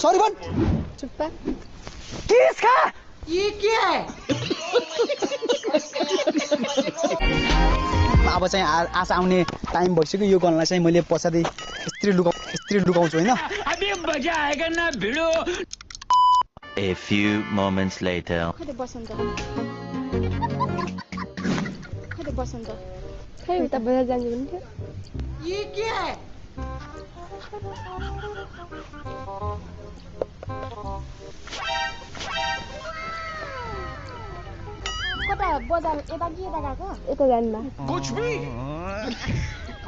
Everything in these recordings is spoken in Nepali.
सॉरी बन चुप किस का ये क्या है अब चाहिँ आज आउने टाइम भइसक्यो यो गनलाई चाहिँ मैले पछाडी स्त्री लुकाउँछु हैन अबे मजा आएगा ना भिडो A few moments later खै बसन्त खै उता बजार जान्छु भने थियो ये क्या है कता बजार यता कि यता गएको यता जान्दा कुछ भी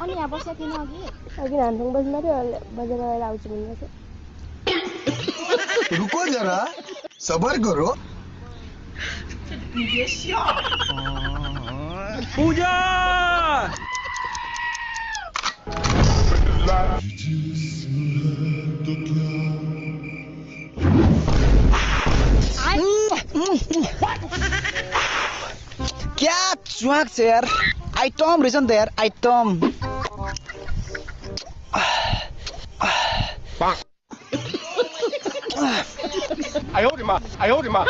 अनि यहाँ बसेको थिएन अघि हामीसँग बस्नु थियो बजार गएर आउँछु भन्नु रुको जरा सबर करो पूजा क्या चुवाक छ यार आइटम रहेछ नि त यार आइटम आयो रे मा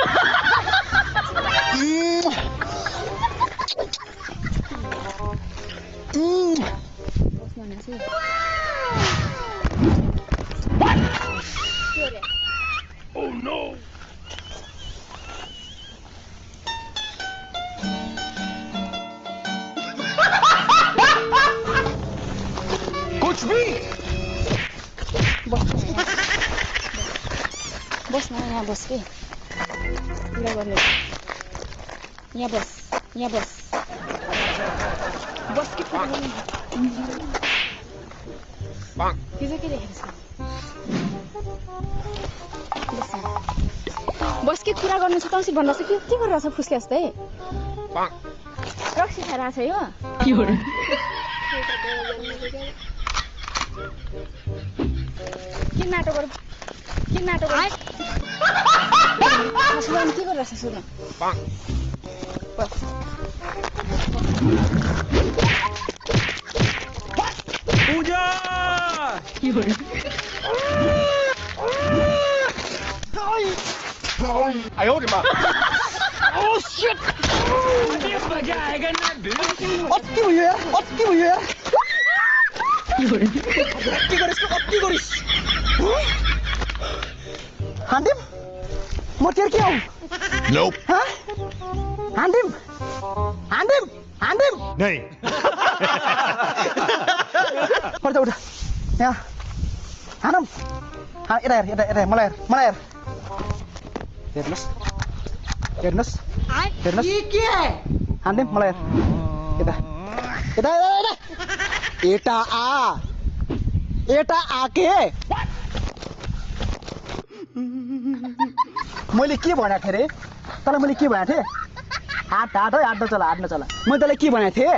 Oh no कुछ भी बस न यहाँ बस के कुरा गर्ने यहाँ बस के कुरा गर्ने त्यो चाहिँ के लेखेको छ बस के कुरा गर्नु छ तौसी भन्दा चाहिँ के गरिरहेछ फुस्के जस्तै रक्सी खाएर आएको छ यो के नाटक के गरिरहेछ सुन पूजा आयो रे मा Oh shit अबे मजा आएगा ना भिडो अति भयो यार के गरिस हान्दिम म तेर के हौ Nope. हाँ हान्दिम नहीं उठा यहाँ हानम यता मलाई हेर हेर्नुस् ये क्या है हान्दिम मलाई हेर यता आ के मैले के भनेको थिएँ रे तँलाई मैले के भनेको थिएँ हात हाट्न चला मैले तँलाई के भनेको थिएँ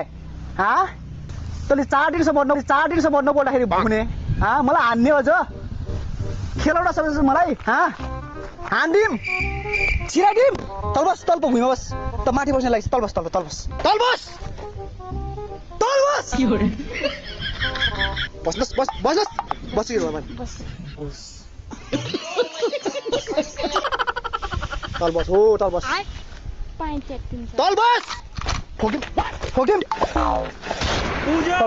तैँले 4 दिनसम्म नबोल्दाखेरि भुने मलाई हान्ने अझ खेलौडा समझ मलाई हान्दिम छिराइदिम तल भुइँमा बस त माथि बस्ने लागि तल बस फोकिम पूजा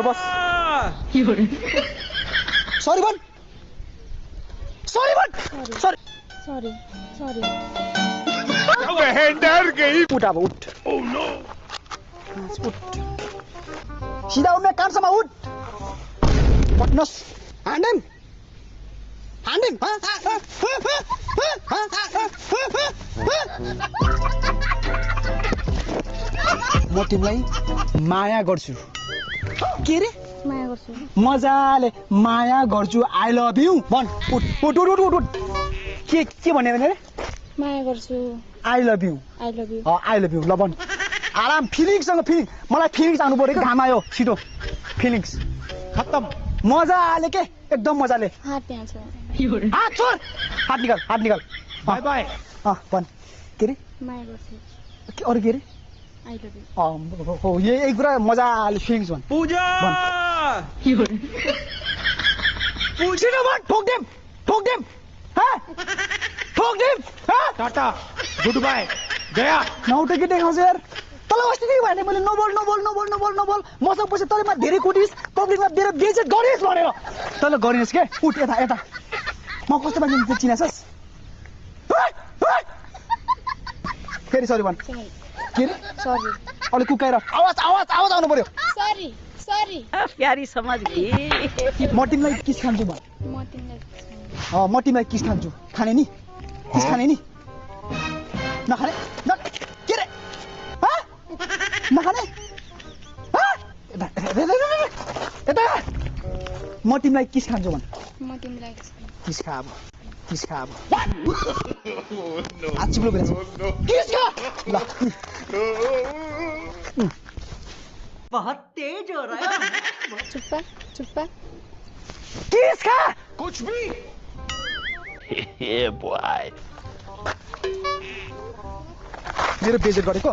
सरी बन सरी बहन डर गई उठ अब उठ Oh no सीधा उठ्ने कामसम्म उठ पट्नोस् हान्दिम म तिमीलाई माया गर्छु के रे माया गर्छु मजाले माया गर्छु आई लभ यु भन उठ के भन्ने रे माया गर्छु आई लभ यु ल भन आराम फिलिङ्ससँग मलाई फिलिङ्स आउनु पर्यो घाम आयो छिटो फिलिङ्स खत्तम मजाले के एकदम मजाले हात त्यहाँ छ हात छोड हात निकाल बाय बाय भन के रे माया गर्छु अरू के रे आई लभ यु हो यही कुरा मजाले फिलिङ्स भन् पूजा छिटो भन् ठोक देम टाटा गुड बाय गया नौटकी देखाउँछ यार तँलाई अस्ति के भने मैले नबोल मसँग पछि तँले धेरै कुटिस पब्लिकमा मेरो बेइज्जत गरिस् भनेर तँले गरिनस् के उठ यता म कस्तो मान्छे चिनाछस् फेरि सरी भन् के रे सरी अलि कुकाएर आवाज आउनु पर्यो सरी प्यारी समझ गई म तिमीलाई किस खान्छु भन् म तिमीलाई म तिमीलाई किस खान्छु खाने नि किस खाने नि नखाने के रे नखाने यता म तिमीलाई किस खान्छु भन् म तिमीलाई किस खा अब आज चिप्लो भइरहेछ किस खा ल बहुत तेज हो रहा है चुप्पा किस खा कुछ भी Yeah, boy. मेरो बेइज्जत गरेको